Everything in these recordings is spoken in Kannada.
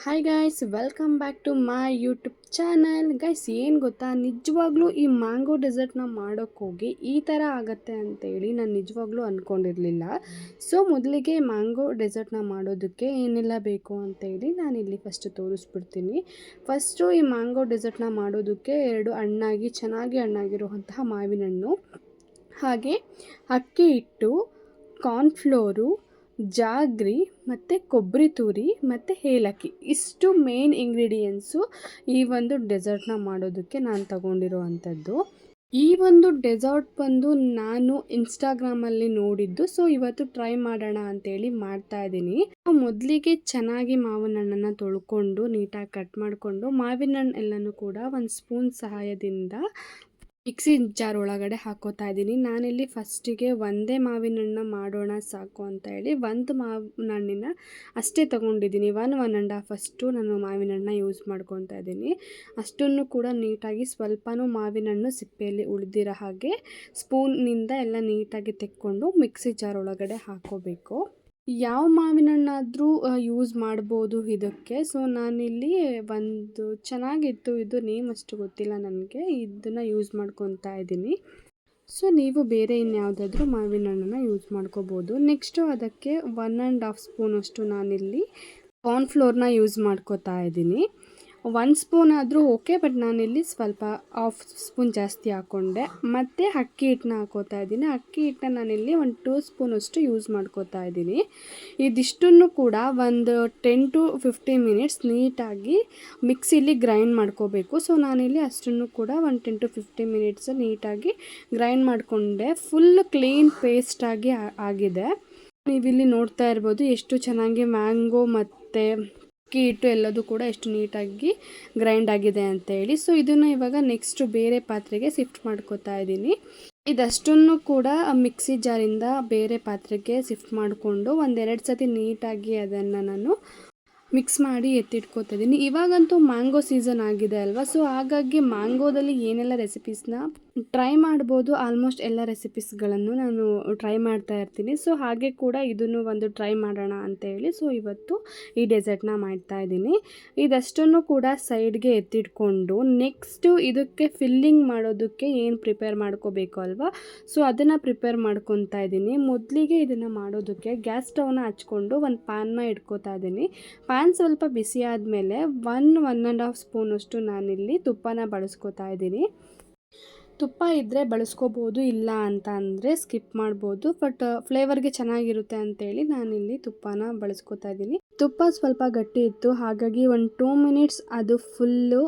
Hi guys, welcome back to my YouTube channel. Guys, ಏನು ಗೊತ್ತಾ, ನಿಜವಾಗ್ಲೂ ಈ ಮ್ಯಾಂಗೋ ಡೆಸರ್ಟ್ನ ಮಾಡೋಕ್ಕೋಗಿ ಈ ಥರ ಆಗುತ್ತೆ ಅಂತೇಳಿ ನಾನು ನಿಜವಾಗ್ಲೂ ಅಂದ್ಕೊಂಡಿರಲಿಲ್ಲ. ಸೊ ಮೊದಲಿಗೆ ಮ್ಯಾಂಗೋ ಡೆಸರ್ಟ್ನ ಮಾಡೋದಕ್ಕೆ ಏನೆಲ್ಲ ಬೇಕು ಅಂತೇಳಿ ನಾನಿಲ್ಲಿ ಫಸ್ಟ್ ತೋರಿಸ್ಬಿಡ್ತೀನಿ. ಫಸ್ಟು ಈ ಮ್ಯಾಂಗೋ ಡೆಸರ್ಟ್ನ ಮಾಡೋದಕ್ಕೆ ಚೆನ್ನಾಗಿ ಹಣ್ಣಾಗಿರುವಂತಹ ಮಾವಿನ ಹಣ್ಣು, ಹಾಗೆ ಅಕ್ಕಿ ಹಿಟ್ಟು, ಕಾರ್ನ್ಫ್ಲೋರು, ಜಾಗ್ರಿ ಮತ್ತು ಕೊಬ್ಬರಿ ತುರಿ ಮತ್ತು ಏಲಕ್ಕಿ, ಇಷ್ಟು ಮೇನ್ ಇಂಗ್ರೀಡಿಯೆಂಟ್ಸು ಈ ಒಂದು ಡೆಸರ್ಟ್ನ ಮಾಡೋದಕ್ಕೆ ನಾನು ತಗೊಂಡಿರೋ ಅಂಥದ್ದು. ಈ ಒಂದು ಡೆಸರ್ಟ್ ಬಂದು ನಾನು ಇನ್ಸ್ಟಾಗ್ರಾಮಲ್ಲಿ ನೋಡಿದ್ದು. ಸೊ ಇವತ್ತು ಟ್ರೈ ಮಾಡೋಣ ಅಂತೇಳಿ ಮಾಡ್ತಾಯಿದ್ದೀನಿ. ಮೊದಲಿಗೆ ಚೆನ್ನಾಗಿ ಮಾವಿನ ಹಣ್ಣನ್ನು ತೊಳ್ಕೊಂಡು ನೀಟಾಗಿ ಕಟ್ ಮಾಡಿಕೊಂಡು ಮಾವಿನ ಹಣ್ಣು ಎಲ್ಲನೂ ಕೂಡ ಒಂದು ಸ್ಪೂನ್ ಸಹಾಯದಿಂದ ಮಿಕ್ಸಿ ಜಾರ್ ಒಳಗಡೆ ಹಾಕೋತಾ ಇದ್ದೀನಿ. ನಾನಿಲ್ಲಿ ಫಸ್ಟಿಗೆ ಒಂದೇ ಮಾವಿನ ಹಣ್ಣನ್ನ ಮಾಡೋಣ ಸಾಕು ಅಂತ ಹೇಳಿ ಒಂದು ಮಾವಿನ ಹಣ್ಣಿನ ಅಷ್ಟೇ ತೊಗೊಂಡಿದ್ದೀನಿ. 1.5 ಅಷ್ಟು ನಾನು ಮಾವಿನ ಹಣ್ಣನ್ನ ಯೂಸ್ ಮಾಡ್ಕೊತಾ ಇದ್ದೀನಿ. ಅಷ್ಟನ್ನು ಕೂಡ ನೀಟಾಗಿ ಸ್ವಲ್ಪನೂ ಮಾವಿನ ಹಣ್ಣು ಸಿಪ್ಪೆಯಲ್ಲಿ ಉಳಿದಿರೋ ಹಾಗೆ ಸ್ಪೂನ್ನಿಂದ ಎಲ್ಲ ನೀಟಾಗಿ ತೆಕ್ಕೊಂಡು ಮಿಕ್ಸಿ ಜಾರ್ ಒಳಗಡೆ ಹಾಕೋಬೇಕು. ಯಾವ ಮಾವಿನ ಹಣ್ಣಾದರೂ ಯೂಸ್ ಮಾಡ್ಬೋದು ಇದಕ್ಕೆ. ಸೊ ನಾನಿಲ್ಲಿ ಒಂದು ಚೆನ್ನಾಗಿತ್ತು, ಇದು ನೇಮ್ ಅಷ್ಟು ಗೊತ್ತಿಲ್ಲ ನನಗೆ, ಇದನ್ನು ಯೂಸ್ ಮಾಡ್ಕೊತಾ ಇದ್ದೀನಿ. ಸೊ ನೀವು ಬೇರೆ ಇನ್ಯಾವುದಾದ್ರೂ ಮಾವಿನ ಹಣ್ಣನ್ನು ಯೂಸ್ ಮಾಡ್ಕೋಬೋದು. ನೆಕ್ಸ್ಟು ಅದಕ್ಕೆ 1.5 ಸ್ಪೂನಷ್ಟು ನಾನಿಲ್ಲಿ ಕಾರ್ನ್ಫ್ಲೋರ್ನ ಯೂಸ್ ಮಾಡ್ಕೋತಾ ಇದ್ದೀನಿ. 1 ಸ್ಪೂನ್ ಆದರೂ ಓಕೆ, ಬಟ್ ನಾನಿಲ್ಲಿ ಸ್ವಲ್ಪ 1/2 ಸ್ಪೂನ್ ಜಾಸ್ತಿ ಹಾಕ್ಕೊಂಡೆ. ಮತ್ತು ಅಕ್ಕಿ ಹಿಟ್ಟನ್ನ ಹಾಕೋತಾ ಇದ್ದೀನಿ. ಅಕ್ಕಿ ಹಿಟ್ಟನ್ನ ನಾನಿಲ್ಲಿ 2 ಸ್ಪೂನಷ್ಟು ಯೂಸ್ ಮಾಡ್ಕೋತಾ ಇದ್ದೀನಿ. ಇದಿಷ್ಟನ್ನು ಕೂಡ ಒಂದು 10 to 15 ಮಿನಿಟ್ಸ್ ನೀಟಾಗಿ ಮಿಕ್ಸಿಲಿ ಗ್ರೈಂಡ್ ಮಾಡ್ಕೋಬೇಕು. ಸೊ ನಾನಿಲ್ಲಿ ಅಷ್ಟನ್ನು ಕೂಡ ಒಂದು 10 to 15 ಮಿನಿಟ್ಸ್ ನೀಟಾಗಿ ಗ್ರೈಂಡ್ ಮಾಡಿಕೊಂಡೆ. ಫುಲ್ ಕ್ಲೀನ್ ಪೇಸ್ಟಾಗಿ ಆಗಿದೆ. ನೀವಿಲ್ಲಿ ನೋಡ್ತಾ ಇರ್ಬೋದು ಎಷ್ಟು ಚೆನ್ನಾಗಿ ಮ್ಯಾಂಗೋ ಮತ್ತು ಅಕ್ಕಿ ಹಿಟ್ಟು ಎಲ್ಲದೂ ಕೂಡ ಎಷ್ಟು ನೀಟಾಗಿ ಗ್ರೈಂಡ್ ಆಗಿದೆ ಅಂತೇಳಿ. ಸೊ ಇದನ್ನು ಇವಾಗ ನೆಕ್ಸ್ಟ್ ಬೇರೆ ಪಾತ್ರೆಗೆ ಶಿಫ್ಟ್ ಮಾಡ್ಕೋತಾ ಇದ್ದೀನಿ. ಇದಷ್ಟನ್ನು ಕೂಡ ಮಿಕ್ಸಿ ಜಾರಿಂದ ಬೇರೆ ಪಾತ್ರೆಗೆ ಶಿಫ್ಟ್ ಮಾಡಿಕೊಂಡು 1-2 ಸತಿ ನೀಟಾಗಿ ಅದನ್ನು ನಾನು ಮಿಕ್ಸ್ ಮಾಡಿ ಎತ್ತಿಟ್ಕೋತಾ ಇದ್ದೀನಿ. ಇವಾಗಂತೂ ಮ್ಯಾಂಗೋ ಸೀಸನ್ ಆಗಿದೆ ಅಲ್ವಾ, ಸೊ ಹಾಗಾಗಿ ಮ್ಯಾಂಗೋದಲ್ಲಿ ಏನೆಲ್ಲ ರೆಸಿಪೀಸ್ನ ಟ್ರೈ ಮಾಡ್ಬೋದು, ಆಲ್ಮೋಸ್ಟ್ ಎಲ್ಲ ರೆಸಿಪೀಸ್ಗಳನ್ನು ನಾನು ಟ್ರೈ ಮಾಡ್ತಾ ಇರ್ತೀನಿ. ಸೊ ಹಾಗೆ ಕೂಡ ಇದನ್ನು ಒಂದು ಟ್ರೈ ಮಾಡೋಣ ಅಂತೇಳಿ ಸೊ ಇವತ್ತು ಈ ಡೆಸರ್ಟ್ನ ಮಾಡ್ತಾ ಇದ್ದೀನಿ. ಇದಷ್ಟನ್ನು ಕೂಡ ಸೈಡ್ಗೆ ಎತ್ತಿಟ್ಕೊಂಡು ನೆಕ್ಸ್ಟು ಇದಕ್ಕೆ ಫಿಲ್ಲಿಂಗ್ ಮಾಡೋದಕ್ಕೆ ಏನು ಪ್ರಿಪೇರ್ ಮಾಡ್ಕೋಬೇಕು ಅಲ್ವಾ, ಸೊ ಅದನ್ನು ಪ್ರಿಪೇರ್ ಮಾಡ್ಕೊತಾ ಇದ್ದೀನಿ. ಮೊದಲಿಗೆ ಇದನ್ನು ಮಾಡೋದಕ್ಕೆ ಗ್ಯಾಸ್ ಸ್ಟವ್ನ ಹಚ್ಕೊಂಡು ಒಂದು ಪ್ಯಾನ್ನ ಇಟ್ಕೋತಾ ಇದ್ದೀನಿ. ಪ್ಯಾನ್ ಸ್ವಲ್ಪ ಬಿಸಿ ಆದಮೇಲೆ 1.5 ಸ್ಪೂನಷ್ಟು ನಾನಿಲ್ಲಿ ತುಪ್ಪನ ಬಳಸ್ಕೋತಾ ಇದ್ದೀನಿ. ತುಪ್ಪ ಇದ್ದರೆ ಬಳಸ್ಕೋಬೋದು, ಇಲ್ಲ ಅಂತ ಅಂದರೆ ಸ್ಕಿಪ್ ಮಾಡ್ಬೋದು, ಬಟ್ ಫ್ಲೇವರ್ಗೆ ಚೆನ್ನಾಗಿರುತ್ತೆ ಅಂತೇಳಿ ನಾನಿಲ್ಲಿ ತುಪ್ಪನ ಬಳಸ್ಕೋತಾ ಇದ್ದೀನಿ. ತುಪ್ಪ ಸ್ವಲ್ಪ ಗಟ್ಟಿ ಇತ್ತು, ಹಾಗಾಗಿ ಒಂದು 2 ಮಿನಿಟ್ಸ್ ಅದು ಫುಲ್ಲು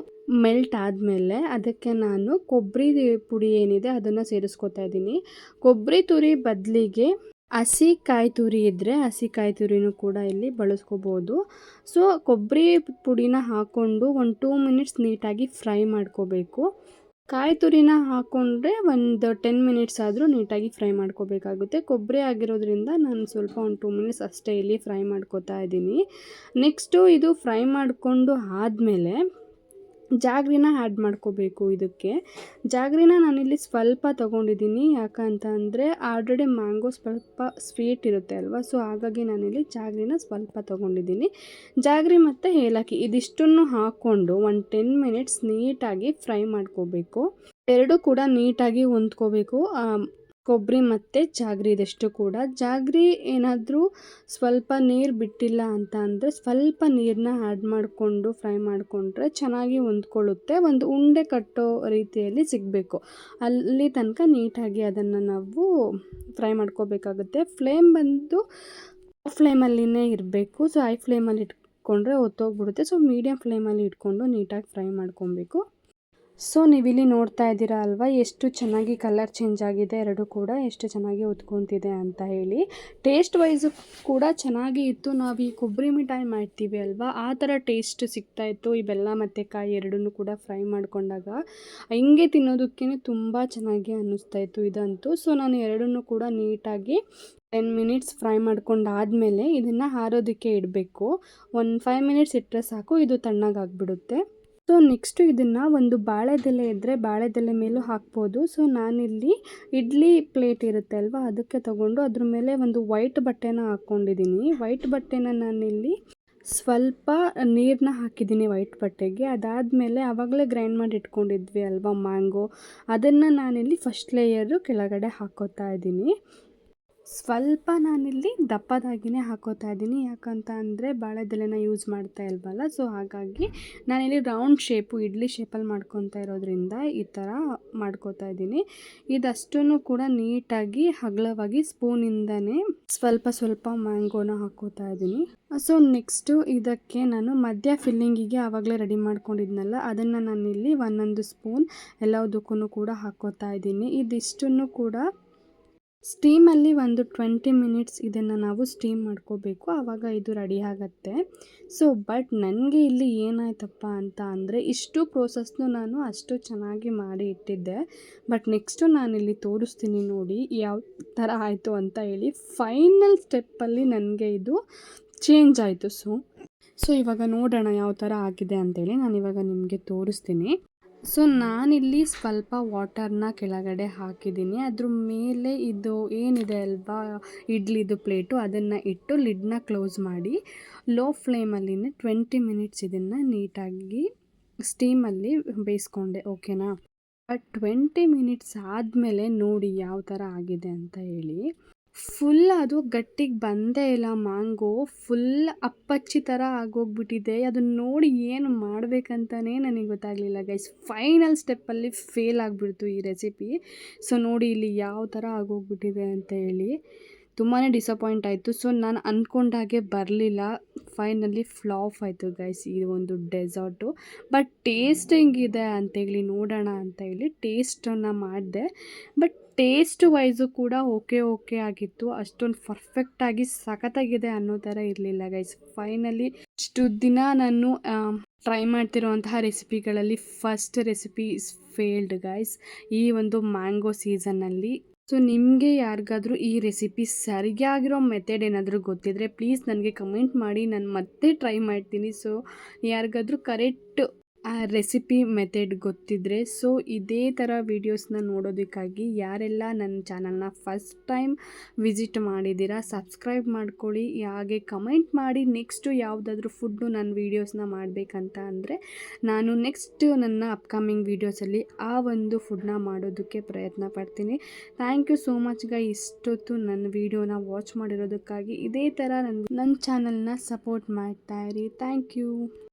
ಮೆಲ್ಟ್ ಆದಮೇಲೆ ಅದಕ್ಕೆ ನಾನು ಕೊಬ್ಬರಿ ಪುಡಿ ಏನಿದೆ ಅದನ್ನು ಸೇರಿಸ್ಕೋತಾ ಇದ್ದೀನಿ. ಕೊಬ್ಬರಿ ತುರಿ ಬದಲಿಗೆ ಹಸಿ ಕಾಯಿ ತುರಿ ಇದ್ದರೆ ಹಸಿ ಕಾಯಿ ತುರಿನೂ ಕೂಡ ಇಲ್ಲಿ ಬಳಸ್ಕೋಬೋದು. ಸೊ ಕೊಬ್ಬರಿ ಪುಡಿನ ಹಾಕ್ಕೊಂಡು ಒಂದು 2 ಮಿನಿಟ್ಸ್ ನೀಟಾಗಿ ಫ್ರೈ ಮಾಡ್ಕೋಬೇಕು. ಕಾಯಿ ತುರಿನ ಹಾಕ್ಕೊಂಡ್ರೆ ಒಂದು 10 ಮಿನಿಟ್ಸ್ ಆದರೂ ನೀಟಾಗಿ ಫ್ರೈ ಮಾಡ್ಕೋಬೇಕಾಗುತ್ತೆ. ಕೊಬ್ಬರಿ ಆಗಿರೋದ್ರಿಂದ ನಾನು ಸ್ವಲ್ಪ ಒಂದು 2 ಮಿನಿಟ್ಸ್ ಅಷ್ಟೇ ಇಲ್ಲಿ ಫ್ರೈ ಮಾಡ್ಕೋತಾ ಇದ್ದೀನಿ. ನೆಕ್ಸ್ಟು ಇದು ಫ್ರೈ ಮಾಡಿಕೊಂಡು ಆದಮೇಲೆ ಜಾಗ್ರಿನ ಆ್ಯಡ್ ಮಾಡ್ಕೋಬೇಕು. ಇದಕ್ಕೆ ಜಾಗ್ರಿನ ನಾನಿಲ್ಲಿ ಸ್ವಲ್ಪ ತೊಗೊಂಡಿದ್ದೀನಿ, ಯಾಕಂತ ಅಂದರೆ ಆಲ್ರೆಡಿ ಮ್ಯಾಂಗೋ ಸ್ವಲ್ಪ ಸ್ವೀಟ್ ಇರುತ್ತೆ ಅಲ್ವಾ, ಸೊ ಹಾಗಾಗಿ ನಾನಿಲ್ಲಿ ಜಾಗ್ರಿನ ಸ್ವಲ್ಪ ತೊಗೊಂಡಿದ್ದೀನಿ. ಜಾಗ್ರಿ ಮತ್ತು ಏಲಕ್ಕಿ ಇದಿಷ್ಟನ್ನು ಹಾಕ್ಕೊಂಡು ಒಂದು 10 ಮಿನಿಟ್ಸ್ ನೀಟಾಗಿ ಫ್ರೈ ಮಾಡ್ಕೋಬೇಕು. ಎರಡೂ ಕೂಡ ನೀಟಾಗಿ ಹೊಂದ್ಕೋಬೇಕು, ಕೊಬ್ಬರಿ ಮತ್ತು ಜಾಗ್ರಿ ಇದಷ್ಟು ಕೂಡ. ಜಾಗ್ರಿ ಏನಾದರೂ ಸ್ವಲ್ಪ ನೀರು ಬಿಟ್ಟಿಲ್ಲ ಅಂತ ಅಂದರೆ ಸ್ವಲ್ಪ ನೀರನ್ನ ಆ್ಯಡ್ ಮಾಡಿಕೊಂಡು ಫ್ರೈ ಮಾಡಿಕೊಂಡ್ರೆ ಚೆನ್ನಾಗಿ ಹೊಂದ್ಕೊಳ್ಳುತ್ತೆ. ಒಂದು ಉಂಡೆ ಕಟ್ಟೋ ರೀತಿಯಲ್ಲಿ ಸಿಗಬೇಕು, ಅಲ್ಲಿ ತನಕ ನೀಟಾಗಿ ಅದನ್ನು ನಾವು ಫ್ರೈ ಮಾಡ್ಕೋಬೇಕಾಗುತ್ತೆ. ಫ್ಲೇಮ್ ಬಂದು ಫ್ಲೇಮಲ್ಲಿನೇ ಇರಬೇಕು. ಸೊ ಹೈ ಫ್ಲೇಮಲ್ಲಿ ಇಟ್ಕೊಂಡ್ರೆ ಹೊತ್ತೋಗ್ಬಿಡುತ್ತೆ. ಸೊ ಮೀಡಿಯಮ್ ಫ್ಲೇಮಲ್ಲಿ ಇಟ್ಕೊಂಡು ನೀಟಾಗಿ ಫ್ರೈ ಮಾಡ್ಕೊಬೇಕು. ಸೊ ನೀವಿಲ್ಲಿ ನೋಡ್ತಾ ಇದ್ದೀರಾ ಅಲ್ವಾ ಎಷ್ಟು ಚೆನ್ನಾಗಿ ಕಲರ್ ಚೇಂಜ್ ಆಗಿದೆ, ಎರಡೂ ಕೂಡ ಎಷ್ಟು ಚೆನ್ನಾಗಿ ಉತ್ಕೊತಿದೆ ಅಂತ ಹೇಳಿ. ಟೇಸ್ಟ್ ವೈಸು ಕೂಡ ಚೆನ್ನಾಗಿ ಇತ್ತು. ನಾವು ಈ ಕೊಬ್ಬರಿ ಮಿಠಾಯಿ ಮಾಡ್ತೀವಿ ಅಲ್ವಾ, ಆ ಥರ ಟೇಸ್ಟ್ ಸಿಗ್ತಾಯಿತ್ತು. ಈ ಬೆಲ್ಲ ಮತ್ತು ಕಾಯಿ ಎರಡನ್ನೂ ಕೂಡ ಫ್ರೈ ಮಾಡಿಕೊಂಡಾಗ ಹಿಂಗೆ ತಿನ್ನೋದಕ್ಕೇ ತುಂಬ ಚೆನ್ನಾಗಿ ಅನ್ನಿಸ್ತಾಯಿತ್ತು ಇದಂತೂ. ಸೊ ನಾನು ಎರಡನ್ನೂ ಕೂಡ ನೀಟಾಗಿ 10 ಮಿನಿಟ್ಸ್ ಫ್ರೈ ಮಾಡ್ಕೊಂಡಾದಮೇಲೆ ಇದನ್ನು ಆರೋದಕ್ಕೆ ಇಡಬೇಕು. ಒಂದು 5 ಮಿನಿಟ್ಸ್ ಇಟ್ಟರೆ ಸಾಕು, ಇದು ತಣ್ಣಗಾಗ್ಬಿಡುತ್ತೆ. ಸೊ ನೆಕ್ಸ್ಟು ಇದನ್ನು ಒಂದು ಬಾಳೆದೆಲೆ ಇದ್ದರೆ ಬಾಳೆದೆಲೆ ಮೇಲೂ ಹಾಕ್ಬೋದು. ಸೊ ನಾನಿಲ್ಲಿ ಇಡ್ಲಿ ಪ್ಲೇಟ್ ಇರುತ್ತೆ ಅಲ್ವಾ, ಅದಕ್ಕೆ ತೊಗೊಂಡು ಅದ್ರ ಮೇಲೆ ಒಂದು ವೈಟ್ ಬಟ್ಟೆನ ಹಾಕ್ಕೊಂಡಿದ್ದೀನಿ. ವೈಟ್ ಬಟ್ಟೆನ ನಾನಿಲ್ಲಿ ಸ್ವಲ್ಪ ನೀರನ್ನ ಹಾಕಿದ್ದೀನಿ ವೈಟ್ ಬಟ್ಟೆಗೆ. ಅದಾದಮೇಲೆ ಆವಾಗಲೇ ಗ್ರೈಂಡ್ ಮಾಡಿ ಇಟ್ಕೊಂಡಿದ್ವಿ ಅಲ್ವಾ ಮ್ಯಾಂಗೋ, ಅದನ್ನು ನಾನಿಲ್ಲಿ ಫಸ್ಟ್ ಲೇಯರು ಕೆಳಗಡೆ ಹಾಕ್ಕೋತಾ ಇದ್ದೀನಿ. ಸ್ವಲ್ಪ ನಾನಿಲ್ಲಿ ದಪ್ಪದಾಗಿಯೇ ಹಾಕ್ಕೋತಾ ಇದ್ದೀನಿ, ಯಾಕಂತ ಅಂದರೆ ಬಾಳೆದೆಲೆನ ಯೂಸ್ ಮಾಡ್ತಾ ಇಲ್ವಲ್ಲ, ಸೊ ಹಾಗಾಗಿ ನಾನಿಲ್ಲಿ ರೌಂಡ್ ಶೇಪು ಇಡ್ಲಿ ಶೇಪಲ್ಲಿ ಮಾಡ್ಕೊತಾ ಇರೋದ್ರಿಂದ ಈ ಥರ ಮಾಡ್ಕೋತಾ ಇದ್ದೀನಿ. ಇದಷ್ಟನ್ನು ಕೂಡ ನೀಟಾಗಿ ಅಗಲವಾಗಿ ಸ್ಪೂನಿಂದನೇ ಸ್ವಲ್ಪ ಸ್ವಲ್ಪ ಮ್ಯಾಂಗೋನ ಹಾಕ್ಕೋತಾ ಇದ್ದೀನಿ. ಸೊ ನೆಕ್ಸ್ಟು ಇದಕ್ಕೆ ನಾನು ಮಧ್ಯ ಫಿಲ್ಲಿಂಗಿಗೆ ಆವಾಗಲೇ ರೆಡಿ ಮಾಡ್ಕೊಂಡಿದ್ನಲ್ಲ, ಅದನ್ನು ನಾನಿಲ್ಲಿ ಒಂದೊಂದು ಸ್ಪೂನ್ ಎಲ್ಲದಕ್ಕೂ ಕೂಡ ಹಾಕ್ಕೋತಾ ಇದ್ದೀನಿ. ಇದಿಷ್ಟನ್ನು ಕೂಡ ಸ್ಟೀಮಲ್ಲಿ ಒಂದು 20 ಮಿನಿಟ್ಸ್ ಇದನ್ನು ನಾವು ಸ್ಟೀಮ್ ಮಾಡ್ಕೋಬೇಕು, ಆವಾಗ ಇದು ರೆಡಿ ಆಗುತ್ತೆ. ಸೊ ಬಟ್ ನನಗೆ ಇಲ್ಲಿ ಏನಾಯ್ತಪ್ಪ ಅಂತ ಅಂದರೆ ಇಷ್ಟು ಪ್ರೋಸೆಸ್ನು ನಾನು ಅಷ್ಟು ಚೆನ್ನಾಗಿ ಮಾಡಿ ಇಟ್ಟಿದ್ದೆ. ಬಟ್ ನೆಕ್ಸ್ಟು ನಾನಿಲ್ಲಿ ತೋರಿಸ್ತೀನಿ ನೋಡಿ ಯಾವ ಥರ ಆಯಿತು ಅಂತ ಹೇಳಿ. ಫೈನಲ್ ಸ್ಟೆಪ್ಪಲ್ಲಿ ನನಗೆ ಇದು ಚೇಂಜ್ ಆಯಿತು. ಸೊ ಇವಾಗ ನೋಡೋಣ ಯಾವ ಥರ ಆಗಿದೆ ಅಂತೇಳಿ ನಾನಿವಾಗ ನಿಮಗೆ ತೋರಿಸ್ತೀನಿ. ಸೊ ನಾನಿಲ್ಲಿ ಸ್ವಲ್ಪ ವಾಟರ್ನ ಕೆಳಗಡೆ ಹಾಕಿದ್ದೀನಿ, ಅದ್ರ ಮೇಲೆ ಇದು ಏನಿದೆ ಅಲ್ವಾ ಇಡ್ಲಿದು ಪ್ಲೇಟು, ಅದನ್ನು ಇಟ್ಟು ಲಿಡ್ನ ಕ್ಲೋಸ್ ಮಾಡಿ ಲೋ ಫ್ಲೇಮಲ್ಲಿನೇ 20 ಮಿನಿಟ್ಸ್ ಇದನ್ನು ನೀಟಾಗಿ ಸ್ಟೀಮಲ್ಲಿ ಬೇಯಿಸ್ಕೊಂಡೆ, ಓಕೆನಾ. ಬಟ್ 20 ಮಿನಿಟ್ಸ್ ಆದಮೇಲೆ ನೋಡಿ ಯಾವ ಥರ ಆಗಿದೆ ಅಂತ ಹೇಳಿ. ಫುಲ್ ಅದು ಗಟ್ಟಿಗೆ ಬಂದೇ ಇಲ್ಲ, ಮ್ಯಾಂಗೋ ಫುಲ್ ಅಪ್ಪಚ್ಚಿ ಥರ ಆಗೋಗ್ಬಿಟ್ಟಿದೆ. ಅದನ್ನ ನೋಡಿ ಏನು ಮಾಡಬೇಕಂತಲೇ ನನಗೆ ಗೊತ್ತಾಗಲಿಲ್ಲ ಗೈಸ್. ಫೈನಲ್ ಸ್ಟೆಪ್ಪಲ್ಲಿ ಫೇಲ್ ಆಗಿಬಿಡ್ತು ಈ ರೆಸಿಪಿ. ಸೊ ನೋಡಿ ಇಲ್ಲಿ ಯಾವ ಥರ ಆಗೋಗ್ಬಿಟ್ಟಿದೆ ಅಂತ ಹೇಳಿ ತುಂಬಾ ಡಿಸಪಾಯಿಂಟ್ ಆಯಿತು. ಸೊ ನಾನು ಅಂದ್ಕೊಂಡಾಗೆ ಬರಲಿಲ್ಲ, ಫೈನಲಿ ಫ್ಲಾಪ್ ಆಯಿತು ಗೈಸ್ ಈ ಒಂದು ಡೆಸರ್ಟು. ಬಟ್ ಟೇಸ್ಟ್ ಹೆಂಗಿದೆ ಅಂತೇಳಿ ನೋಡೋಣ ಅಂತ ಹೇಳಿ ಟೇಸ್ಟನ್ನು ಮಾಡಿದೆ. ಬಟ್ ಟೇಸ್ಟ್ ವೈಸು ಕೂಡ ಓಕೆ ಆಗಿತ್ತು, ಅಷ್ಟೊಂದು ಪರ್ಫೆಕ್ಟಾಗಿ ಸಖತ್ತಾಗಿದೆ ಅನ್ನೋ ಥರ ಇರಲಿಲ್ಲ ಗೈಸ್. ಫೈನಲಿ ಇಷ್ಟು ದಿನ ನಾನು ಟ್ರೈ ಮಾಡ್ತಿರೋಂತಹ ರೆಸಿಪಿಗಳಲ್ಲಿ first recipe is failed guys ಈ ಒಂದು ಮ್ಯಾಂಗೋ ಸೀಸನ್ನಲ್ಲಿ. ಸೊ ನಿಮಗೆ ಯಾರಿಗಾದರೂ ಈ ರೆಸಿಪಿ ಸರಿಯಾಗಿರೋ ಮೆಥಡ್ ಏನಾದರೂ ಗೊತ್ತಿದ್ದರೆ ಪ್ಲೀಸ್ ನನಗೆ ಕಮೆಂಟ್ ಮಾಡಿ, ನಾನು ಮತ್ತೆ ಟ್ರೈ ಮಾಡ್ತೀನಿ. ಸೊ ಯಾರಿಗಾದರೂ ಕರೆಕ್ಟ್ ರೆಸಿಪಿ ಮೆಥಡ್ ಗೊತ್ತಿದ್ದರೆ, ಸೊ ಇದೇ ಥರ ವೀಡಿಯೋಸ್ನ ನೋಡೋದಕ್ಕಾಗಿ ಯಾರೆಲ್ಲ ನನ್ನ ಚಾನಲ್ನ ಫಸ್ಟ್ ಟೈಮ್ ವಿಸಿಟ್ ಮಾಡಿದ್ದೀರಾ ಸಬ್ಸ್ಕ್ರೈಬ್ ಮಾಡ್ಕೊಳ್ಳಿ, ಹಾಗೆ ಕಮೆಂಟ್ ಮಾಡಿ ನೆಕ್ಸ್ಟು ಯಾವುದಾದ್ರೂ ಫುಡ್ಡು ನನ್ನ ವೀಡಿಯೋಸ್ನ ಮಾಡಬೇಕಂತ ಅಂದರೆ ನಾನು ನೆಕ್ಸ್ಟ್ ನನ್ನ ಅಪ್ಕಮಿಂಗ್ ವೀಡಿಯೋಸಲ್ಲಿ ಆ ಒಂದು ಫುಡ್ನ ಮಾಡೋದಕ್ಕೆ ಪ್ರಯತ್ನ ಪಡ್ತೀನಿ. ಥ್ಯಾಂಕ್ ಯು ಸೋ ಮಚ್ ಇಷ್ಟೊತ್ತು ನನ್ನ ವೀಡಿಯೋನ ವಾಚ್ ಮಾಡಿರೋದಕ್ಕಾಗಿ. ಇದೇ ಥರ ನನ್ನ ಚಾನಲ್ನ ಸಪೋರ್ಟ್ ಮಾಡ್ತಾಯಿರಿ. Thank you.